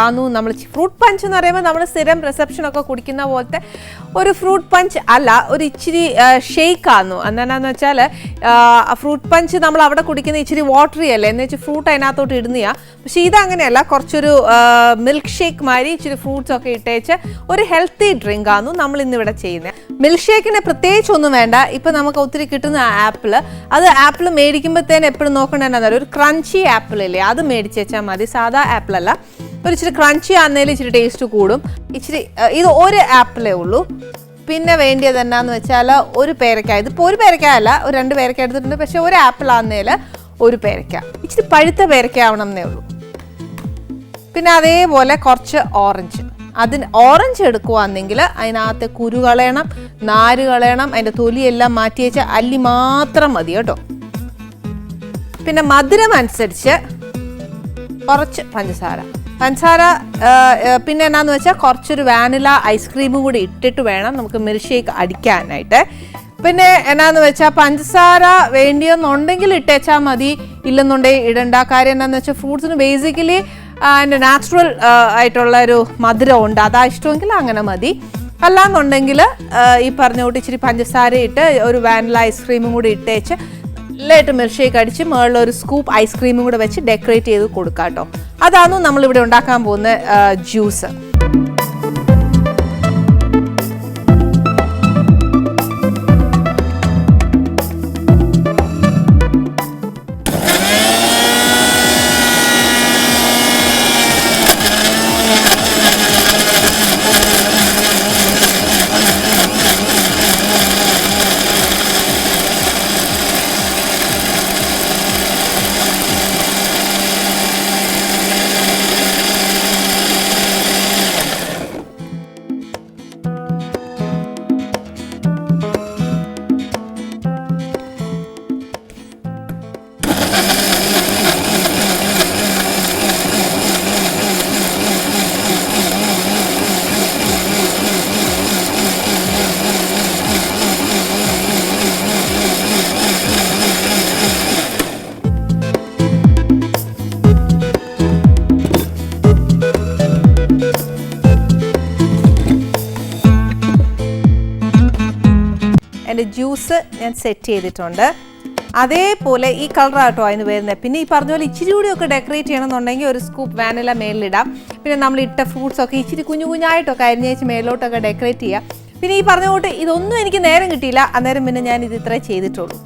ആന്നു നമ്മൾ fruit punch എന്ന് പറയുമ്പോൾ നമ്മൾ സ്ഥിരം റിസപ്ഷനൊക്കെ കുടിക്കുന്ന പോലത്തെ ഒരു ഫ്രൂട്ട് പഞ്ച് അല്ല, ഒരു ഇച്ചിരി ഷെയ്ക്ക് ആന്നു. എന്താണെന്ന് വെച്ചാൽ ഫ്രൂട്ട് പഞ്ച് നമ്മൾ അവിടെ കുടിക്കുന്ന ഇച്ചിരി വാട്ടറി അല്ലേ, എന്ന് വെച്ചാൽ ഫ്രൂട്ട് അതിനകത്തോട്ട് ഇടുന്നതാണ്. പക്ഷേ ഇതങ്ങനെയല്ല, കുറച്ചൊരു മിൽക്ക് ഷേക്ക് മാതിരി ഇച്ചിരി ഫ്രൂട്ട്സ് ഒക്കെ ഇട്ടേച്ച് ഒരു ഹെൽത്തി ഡ്രിങ്ക് ആന്നു നമ്മൾ ഇന്നിവിടെ ചെയ്യുന്നത്. മിൽക്ക് ഷേക്കിന് പ്രത്യേകിച്ചൊന്നും വേണ്ട. ഇപ്പം നമുക്ക് ഒത്തിരി കിട്ടുന്ന ആപ്പിൾ മേടിക്കുമ്പോഴത്തേന് എപ്പോഴും നോക്കേണ്ടത് ഒരു ക്രഞ്ചി ആപ്പിൾ ഇല്ലേ, അത് മേടിച്ച് വെച്ചാൽ മതി. സാധാ ആപ്പിളല്ല, ഒരു ഇച്ചിരി ക്രഞ്ചി ആണെന്നേലും ഇച്ചിരി ടേസ്റ്റ് കൂടും. ഇച്ചിരി ഇത് ഒരു ആപ്പിളേ ഉള്ളൂ. പിന്നെ വേണ്ടിയത് എന്നാന്ന് വെച്ചാൽ ഒരു പേരക്ക. ഇതിപ്പോൾ ഒരു പേരക്ക അല്ല, ഒരു 2 പേരക്ക എടുത്തിട്ടുണ്ട്. പക്ഷെ ഒരു ആപ്പിൾ ആണെന്നേൽ ഒരു പേരക്ക, ഇച്ചിരി പഴുത്ത പേരക്ക ആവണം എന്നേ ഉള്ളൂ. പിന്നെ അതേപോലെ കുറച്ച് ഓറഞ്ച്. ഓറഞ്ച് എടുക്കുകയാണെങ്കിൽ അതിനകത്ത് കുരു കളയണം, നാര് കളയണം, അതിൻ്റെ തൊലിയെല്ലാം മാറ്റി വെച്ചാൽ അല്ലി മാത്രം മതി കേട്ടോ. പിന്നെ മധുരം അനുസരിച്ച് കുറച്ച് പഞ്ചസാര. പിന്നെ എന്നാന്ന് വെച്ചാൽ കുറച്ചൊരു വാനില ഐസ്ക്രീമും കൂടി ഇട്ടിട്ട് വേണം നമുക്ക് മിൽക്ക് ഷേക്ക് അടിക്കാനായിട്ട്. പിന്നെ എന്നാന്ന് വെച്ചാൽ പഞ്ചസാര വേണ്ടിയെന്നുണ്ടെങ്കിൽ ഇട്ടേച്ചാൽ മതി, ഇല്ലെന്നുണ്ടെങ്കിൽ ഇടണ്ട. കാര്യം എന്താണെന്ന് വെച്ചാൽ ഫ്രൂട്ട്സിന് ബേസിക്കലി അതിൻ്റെ നാച്ചുറൽ ആയിട്ടുള്ള ഒരു മധുരം ഉണ്ട്, അതാ ഇഷ്ടമെങ്കിൽ അങ്ങനെ മതി. അല്ലാന്നുണ്ടെങ്കിൽ ഈ പറഞ്ഞ കൂട്ടി ഇച്ചിരി പഞ്ചസാര ഇട്ട് ഒരു വാനില ഐസ്ക്രീമും കൂടി ഇട്ടേച്ച് നല്ലതായിട്ട് മിൽക്ക് ഷേക്ക് അടിച്ച് മുകളിൽ ഒരു സ്കൂപ്പ് ഐസ്ക്രീമും കൂടെ വെച്ച് ഡെക്കറേറ്റ് ചെയ്ത് കൊടുക്കാം കേട്ടോ. അതാണ് നമ്മളിവിടെ ഉണ്ടാക്കാൻ പോകുന്ന ജ്യൂസ്. എൻ്റെ ജ്യൂസ് ഞാൻ സെറ്റ് ചെയ്തിട്ടുണ്ട്. അതേപോലെ ഈ കളറാട്ടോ അതിന് വരുന്നത്. പിന്നെ ഈ പറഞ്ഞ പോലെ ഇച്ചിരി കൂടിയൊക്കെ ഡെക്കറേറ്റ് ചെയ്യണമെന്നുണ്ടെങ്കിൽ ഒരു സ്കൂപ്പ് വാനില മേലിലിടാം. പിന്നെ നമ്മൾ ഇട്ട ഫ്രൂട്ട്സൊക്കെ ഇച്ചിരി കുഞ്ഞായിട്ടൊക്കെ അരിഞ്ഞേച്ച് മേലോട്ടൊക്കെ ഡെക്കറേറ്റ് ചെയ്യാം. പിന്നെ ഈ പറഞ്ഞ കൂട്ട് ഇതൊന്നും എനിക്ക് നേരം കിട്ടിയില്ല, അന്നേരം പിന്നെ ഞാൻ ഇത് ഇത്രേ ചെയ്തിട്ടുള്ളൂ.